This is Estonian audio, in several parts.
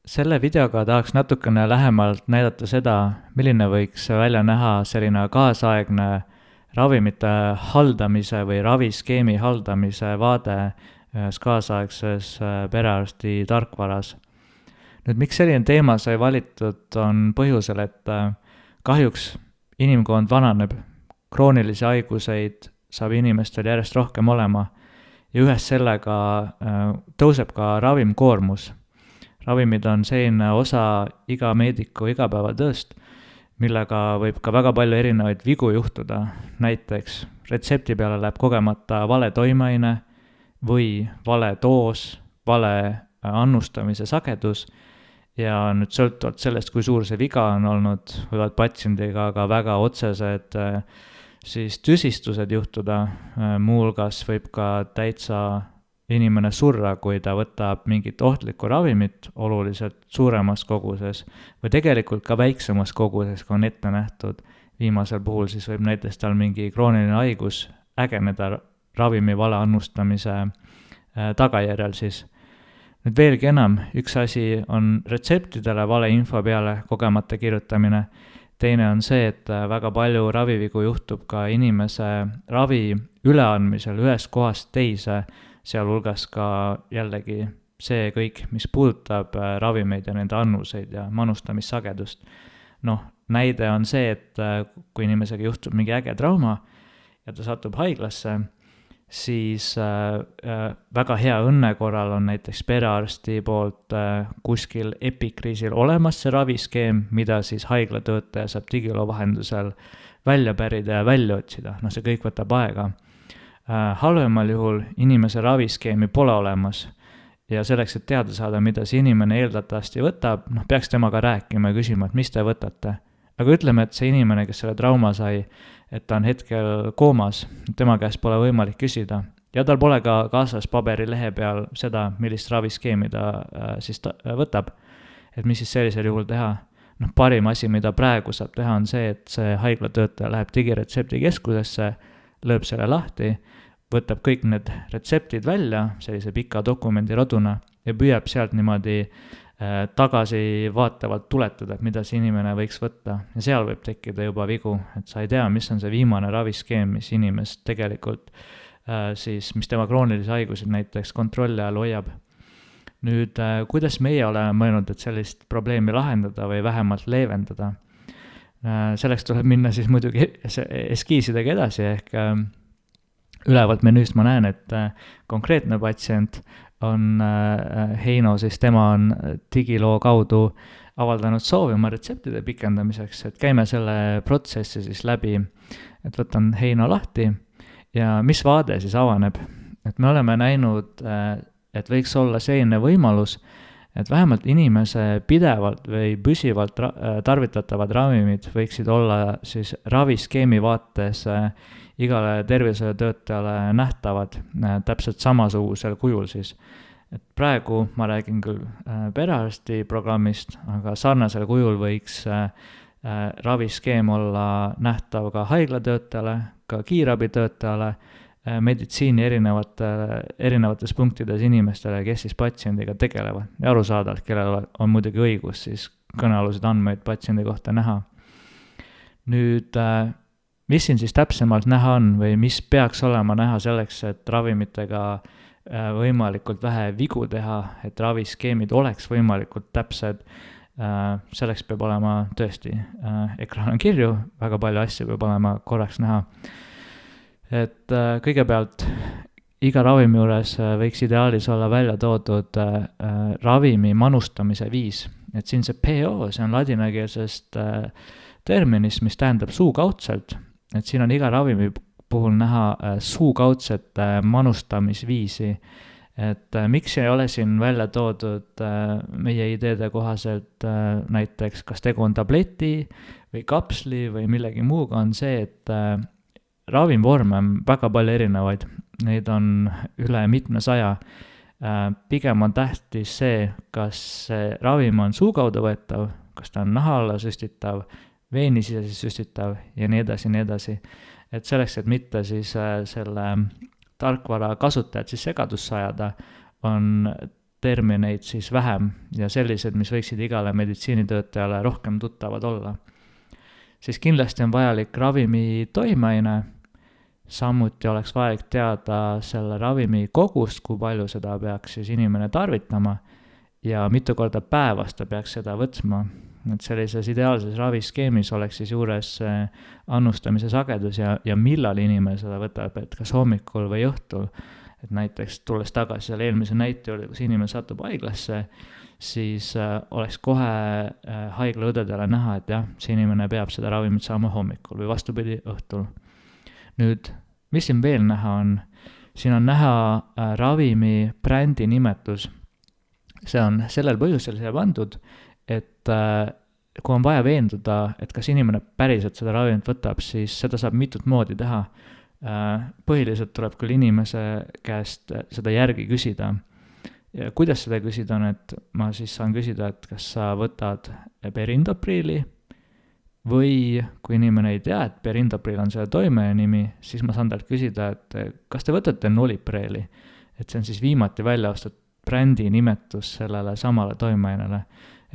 Selle videoga tahaks natukene lähemalt näidata seda, milline võiks välja näha selline kaasaegne ravimite haldamise või raviskeemi haldamise vaade ühes kaasaegses perearsti tarkvaras. Nüüd, miks selline teema sai valitud, on põhjusel, et kahjuks inimkond vananeb, kroonilisi haiguseid saab inimestel järjest rohkem olema ja ühes sellega tõuseb ka ravimkoormus. Ravimid on selline osa iga meediku igapäevatööst, millega võib ka väga palju erinevaid vigu juhtuda. Näiteks retsepti peale läheb kogemata vale toimeaine või vale doos, vale annustamise sagedus ja nüüd sõltuvalt sellest, kui suur see viga on olnud, võivad patsiendiga ka väga otsesed siis tüsistused juhtuda, muuhulgas võib ka täitsa inimene surra, kui ta võtab mingit ohtlikku ravimit oluliselt suuremas koguses või tegelikult ka väiksemas koguses, kui on ette nähtud. Viimasel puhul siis võib näiteks tal mingi krooniline haigus ägeneda ravimi vale annustamise tagajärjel siis. Nüüd veelgi enam, üks asi on retseptidele vale info peale kogemata kirjutamine. Teine on see, et väga palju ravivigu juhtub ka inimese ravi üleandmisel ühest kohast teise, sealhulgas ka jällegi see kõik, mis puudutab ravimeid ja nende annuseid ja manustamissagedust. Näide on see, et kui inimesega juhtub mingi äge trauma ja ta satub haiglasse, siis väga hea õnne korral on näiteks perearsti poolt kuskil epikriisil olemas see raviskeem, mida siis haiglatöötaja saab digiloo vahendusel välja pärida ja välja otsida. See kõik võtab aega. Halvemal juhul inimese raviskeemi pole olemas ja selleks, et teada saada, mida see inimene eeldatavasti võtab, peaks temaga rääkima ja küsima, et mis te võtate. Aga ütleme, et see inimene, kes selle trauma sai, et ta on hetkel koomas, tema käest pole võimalik küsida ja tal pole ka kaasas paberilehe peal seda, millist raviskeemi ta siis võtab. Et mis siis sellisel juhul teha? Parim asi, mida praegu saab teha, on see, et see haiglatöötaja läheb digiretsepti keskusesse, lööb selle lahti, võtab kõik need retseptid välja sellise pika dokumendi roduna ja püüab sealt niimoodi tagasi vaatavalt tuletada, et mida see inimene võiks võtta. Ja seal võib tekkida juba vigu, et sa ei tea, mis on see viimane raviskeem, mis inimest tegelikult siis, mis tema kroonilisi haigusid näiteks kontrolli all hoiab. Nüüd, kuidas meie oleme mõelnud, et sellist probleemi lahendada või vähemalt leevendada? Selleks tuleb minna siis muidugi eskiisidega edasi, ehk ülevalt menüüst ma näen, et konkreetne patsient on Heino, siis tema on digiloo kaudu avaldanud soovi oma retseptide pikendamiseks, et käime selle protsessi siis läbi, et võtan Heino lahti ja mis vaade siis avaneb. Et me oleme näinud, et võiks olla selline võimalus, et vähemalt inimese pidevalt või püsivalt tarvitatavad ravimid võiksid olla siis raviskeemi vaates igale tervishoiutöötajale nähtavad täpselt samasugusel kujul siis. Et praegu ma räägin küll perearsti programmist, aga sarnasel kujul võiks raviskeem olla nähtav ka haiglatöötajale, ka kiirabitöötajale, meditsiini erinevates punktides inimestele, kes siis patsiendiga tegelevad ja arusaadavalt, kellel on muidugi õigus siis kõnealuseid andmeid patsiendi kohta näha. Nüüd, mis siin siis täpsemalt näha on või mis peaks olema näha selleks, et ravimitega võimalikult vähe vigu teha, et raviskeemid oleks võimalikult täpsed, selleks peab olema tõesti, ekraan on kirju, väga palju asju peab olema korraks näha. Et kõigepealt iga ravimi juures võiks ideaalis olla välja toodud ravimi manustamise viis. Et siin see PO, see on ladinakeelsest terminist, mis tähendab suukaudselt. Et siin on iga ravimi puhul näha suukaudset manustamisviisi. Et miks ei ole siin välja toodud meie ideede kohaselt näiteks, kas tegu on tableti või kapsli või millegi muuga, on see, et ravimvorme on väga palju erinevaid, neid on üle mitme 100. Pigem on tähtis see, kas see ravim on suu kaudu võetav, kas ta on naha alla süstitav, veenisisesi süstitav ja nii edasi, nii edasi. Et selleks, et mitte siis selle tarkvara kasutajad siis segadusse ajada, on termineid siis vähem ja sellised, mis võiksid igale meditsiinitöötajale rohkem tuttavad olla. Siis kindlasti on vajalik ravimi toimeaine, samuti oleks vajalik teada selle ravimi kogust, kui palju seda peaks siis inimene tarvitama ja mitu korda päevas ta peaks seda võtma. Et sellises ideaalses raviskeemis oleks siis juures annustamise sagedus ja millal inimene seda võtab, et kas hommikul või õhtul. Et näiteks tulles tagasi selle eelmise näite juurde, kus inimene satub haiglasse, siis oleks kohe haiglaõdedele näha, et jah, see inimene peab seda ravimit saama hommikul või vastupidi õhtul. Nüüd, mis siin veel näha on? Siin on näha ravimi brändi nimetus. See on sellel põhjusel siia pandud, et kui on vaja veenduda, et kas inimene päriselt seda ravimit võtab, siis seda saab mitut moodi teha. Põhiliselt tuleb küll inimese käest seda järgi küsida. Ja kuidas seda küsida on, et ma siis saan küsida, et kas sa võtad perindopriili või kui inimene ei tea, et perindopriil on selle toimeaine nimi, siis ma saan talt küsida, et kas te võtate nolipreeli, et see on siis viimati välja ostud brändi nimetus sellele samale toimeainele,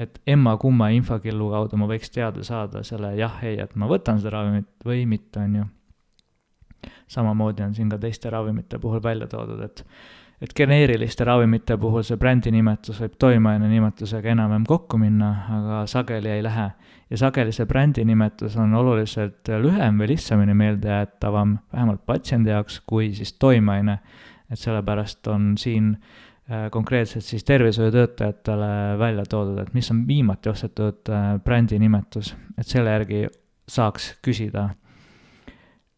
et emma-kumma infokillu kaudu ma võiks teada saada selle jah-ei, et ma võtan seda ravimit või mitte, on ju. Samamoodi on siin ka teiste ravimite puhul välja toodud, et geneeriliste ravimite puhul see brändi nimetus võib toimeaine nimetusega enam kokku minna, aga sageli ei lähe. Ja sageli see brändi nimetus on oluliselt lühem või lihtsamini meeldejäetavam, vähemalt patsiendi jaoks, kui siis toimeaine. Et sellepärast on siin konkreetselt siis tervishoiutöötajatele välja toodud, et mis on viimati ostetud brändi nimetus, et selle järgi saaks küsida.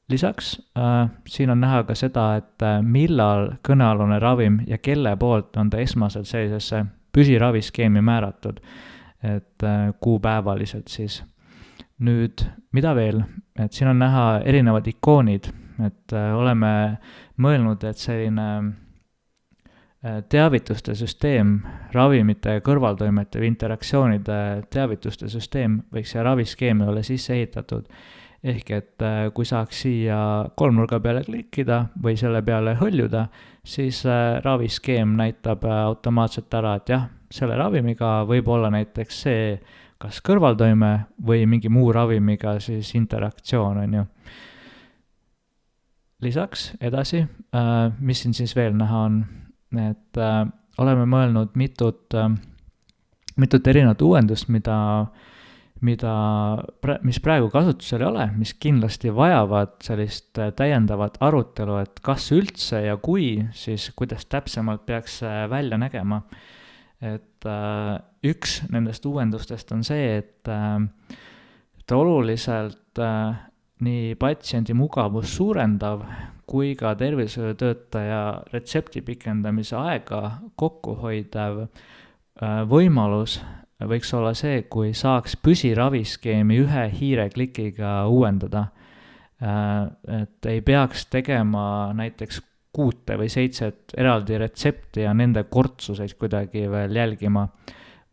Lisaks siin on näha ka seda, et millal kõnealune ravim ja kelle poolt on ta esmaselt sellisesse püsiraviskeemi määratud, et kuupäevaliselt siis. Nüüd, mida veel? Et siin on näha erinevad ikoonid, et oleme mõelnud, et selline teavituste süsteem, ravimite kõrvaltoimete või interaktsioonide teavituste süsteem võiks siia raviskeemi olla sisse ehitatud. Ehk et kui saaks siia kolmnurga peale klikkida või selle peale hõljuda, siis raviskeem näitab automaatselt ära, et jah, selle ravimiga võib olla näiteks see kas kõrvaltoime või mingi muu ravimiga siis interaktsioon, on ju. Lisaks edasi, mis siin siis veel näha on, et oleme mõelnud mitut erinevat uuendust, mis praegu kasutusel ei ole, mis kindlasti vajavad sellist täiendavat arutelu, et kas üldse ja kui, siis kuidas täpsemalt peaks välja nägema. Et üks nendest uuendustest on see, et oluliselt nii patsiendi mugavus suurendav kui ka tervishoiutöötaja retsepti pikendamise aega kokkuhoidav võimalus võiks olla see, kui saaks püsiraviskeemi ühe hiireklikiga uuendada. Et ei peaks tegema näiteks 6 või 7 eraldi retsepti ja nende kortsuseid kuidagi veel jälgima,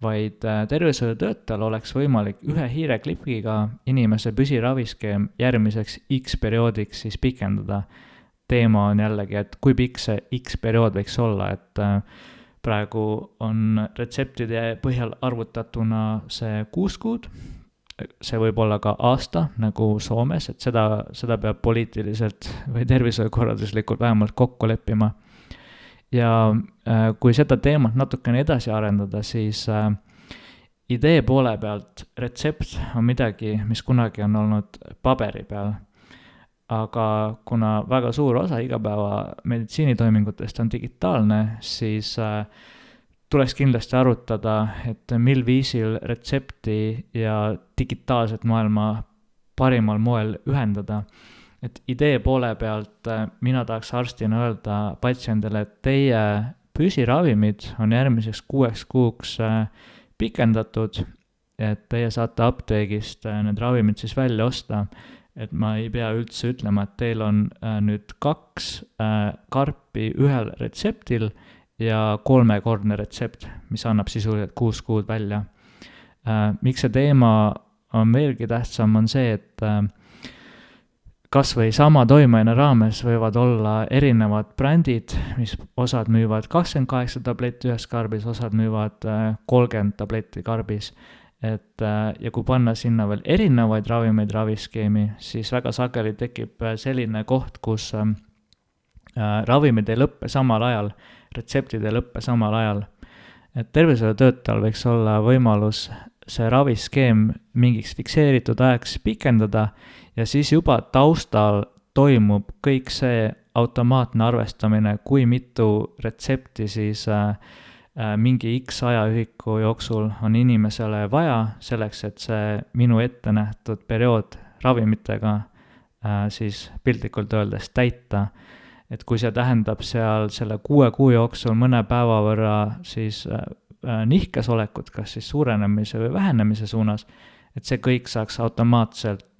vaid tervishoiutöötajal oleks võimalik ühe hiireklikiga inimese püsiraviskeem järgmiseks X perioodiks siis pikendada. Teema on jällegi, et kui pikk see X periood võiks olla, et praegu on retseptide põhjal arvutatuna see 6 kuud, see võib olla ka aasta, nagu Soomes, et seda peab poliitiliselt või tervishoiukorralduslikult vähemalt kokku leppima. Ja kui seda teemat natukene edasi arendada, siis idee poole pealt retsept on midagi, mis kunagi on olnud paberi peal. Aga kuna väga suur osa igapäeva meditsiinitoimingutest on digitaalne, siis tuleks kindlasti arutada, et mil viisil retsepti ja digitaalset maailma parimal moel ühendada. Et idee poole pealt mina tahaks arstina öelda patsiendile, et teie püsiravimid on järgmiseks 6 kuuks pikendatud, et teie saate apteegist need ravimid siis välja osta. Et ma ei pea üldse ütlema, et teil on nüüd 2 karpi ühel retseptil ja 3-kordne retsept, mis annab sisuliselt 6 kuud välja. Miks see teema on veelgi tähtsam, on see, et kas või sama toimeaine raames võivad olla erinevad brändid, mis osad müüvad 28 tabletti ühes karbis, osad müüvad 30 tabletti karbis. Ja kui panna sinna veel erinevaid ravimeid raviskeemi, siis väga sageli tekib selline koht, kus ravimid ei lõppe samal ajal, retseptid ei lõppe samal ajal. Et tervishoiutöötajal võiks olla võimalus see raviskeem mingiks fikseeritud ajaks pikendada ja siis juba taustal toimub kõik see automaatne arvestamine, kui mitu retsepti siis mingi X ajaühiku jooksul on inimesele vaja selleks, et see minu ette nähtud periood ravimitega siis piltlikult öeldes täita. Et kui see tähendab seal selle 6 kuu jooksul mõne päeva võrra siis nihkes olekut, kas siis suurenemise või vähenemise suunas, et see kõik saaks automaatselt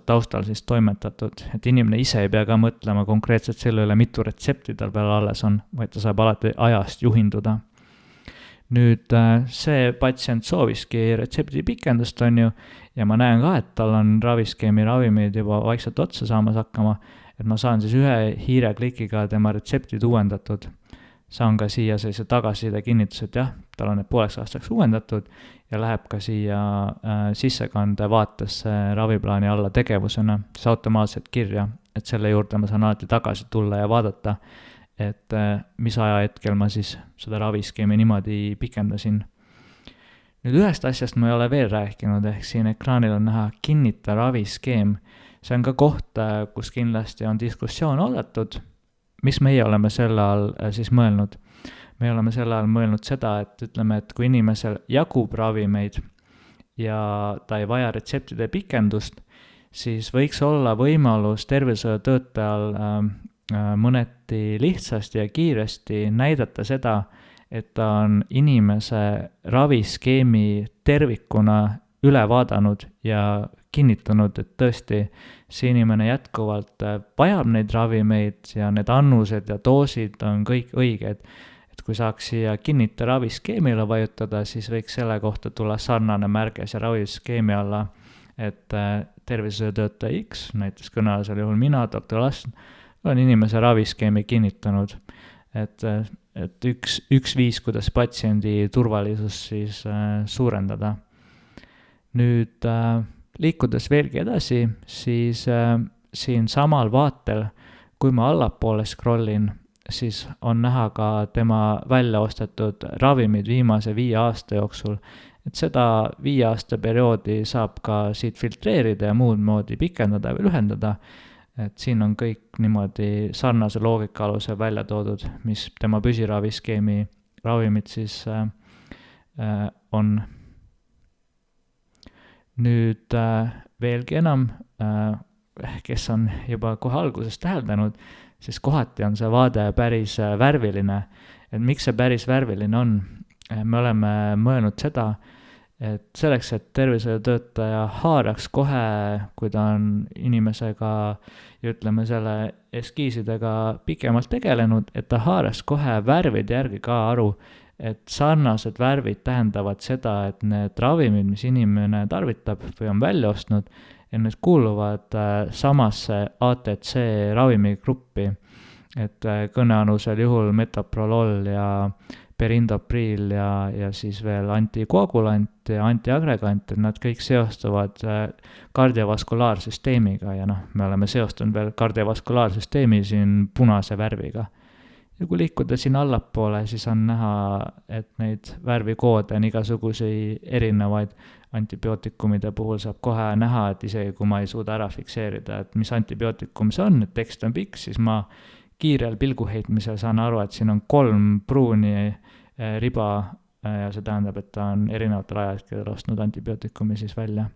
taustal siis toimetatud, et inimene ise ei pea ka mõtlema konkreetselt selle üle, mitu retsepti tal veel alles on, vaid ta saab alati ajast juhinduda. Nüüd see patsient sooviski retsepti pikendust on ju, ja ma näen ka, et tal on raviskeemi ravimid juba vaikselt otsa saamas hakkama, et ma saan siis ühe hiireklikiga tema retseptid uuendatud. Saan ka siia sellise tagasiside kinnitus, et jah, tal on need pooleks aastaks uuendatud ja läheb ka siia sissekande vaatesse raviplaani alla tegevusena, siis automaatselt kirja, et selle juurde ma saan alati tagasi tulla ja vaadata, et mis ajahetkel ma siis seda raviskeemi niimoodi pikendasin. Nüüd ühest asjast ma ei ole veel rääkinud, ehk siin ekraanil on näha kinnita raviskeem. See on ka koht, kus kindlasti on diskussioon oodatud. Mis meie oleme selle all siis mõelnud? Me oleme selle all mõelnud seda, et ütleme, et kui inimesel jagub ravimeid ja ta ei vaja retseptide pikendust, siis võiks olla võimalus tervishoiutöötajal mõneti lihtsasti ja kiiresti näidata seda, et ta on inimese raviskeemi tervikuna üle vaadanud ja kinnitanud, et tõesti see inimene jätkuvalt vajab neid ravimeid ja need annused ja doosid on kõik õiged. Et kui saaks siia kinnita raviskeemile vajutada, siis võiks selle kohta tulla sarnane märge see raviskeemi alla, et tervishoiutöötaja X, näiteks kõnealusel juhul mina, doktor Lasn, olen inimese raviskeemi kinnitanud. Et üks viis, kuidas patsiendi turvalisus siis suurendada. Nüüd liikudes veelgi edasi, siis siin samal vaatel, kui ma allapoole scrollin, siis on näha ka tema välja ostetud ravimid viimase 5 aasta jooksul. Et seda 5 aasta perioodi saab ka siit filtreerida ja muud moodi pikendada või lühendada. Et siin on kõik niimoodi sarnase loogika alusel välja toodud, mis tema püsiraviskeemi ravimid siis on. Nüüd veelgi enam, kes on juba kohe alguses täheldanud, siis kohati on see vaade päris värviline. Et miks see päris värviline on? Me oleme mõelnud seda, et selleks, et tervishoiutöötaja haaraks kohe, kui ta on inimesega, ütleme selle eskiisidega pikemalt tegelenud, et ta haaraks kohe värvide järgi ka aru, et sarnased värvid tähendavad seda, et need ravimid, mis inimene tarvitab või on välja ostnud, et need kuuluvad samasse ATC ravimigruppi, et kõnealusel juhul metoprolol ja perindopriil ja siis veel antikoagulant ja antiagregant, et nad kõik seostuvad kardiovaskulaarsüsteemiga ja me oleme seostunud veel kardiovaskulaarsüsteemi siin punase värviga. Ja kui liikuda siin allapoole, siis on näha, et neid värvikoode on igasuguseid erinevaid antibiootikumide puhul saab kohe näha, et isegi kui ma ei suuda ära fikseerida, et mis antibiootikum see on, et tekst on pikk, siis ma kiirel pilguheitmisel saan aru, et siin on 3 pruuni riba ja see tähendab, et ta on erinevatel ajahetkedel ostnud antibiootikumi siis välja.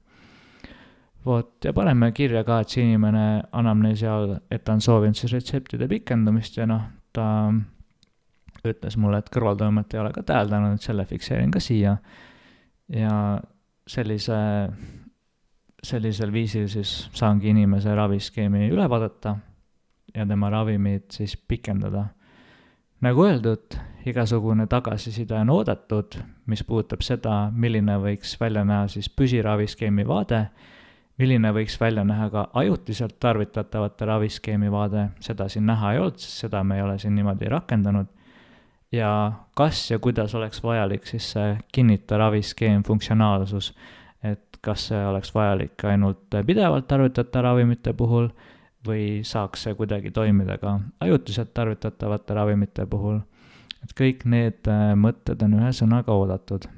Ja paneme kirja ka, et see inimene anamneesi all, et ta on soovinud siis retseptide pikendumist ja ta ütles mulle, et kõrvaltoimet ei ole ka täheldanud, et selle fikseerin ka siia. Ja sellisel viisil siis saangi inimese raviskeemi üle vaadata ja tema ravimid siis pikendada. Nagu öeldud, igasugune tagasiside on oodatud, mis puudutab seda, milline võiks välja näha siis püsiraviskeemi vaade milline võiks välja näha ka ajutiselt tarvitatavate raviskeemi vaade, seda siin näha ei olnud, sest seda me ei ole siin niimoodi rakendanud, ja kas ja kuidas oleks vajalik siis see kinnita raviskeem funktsionaalsus, et kas see oleks vajalik ainult pidevalt tarvitatavate ravimite puhul või saaks see kuidagi toimida ka ajutiselt tarvitatavate ravimite puhul. Et kõik need mõtted on ühe sõnaga oodatud.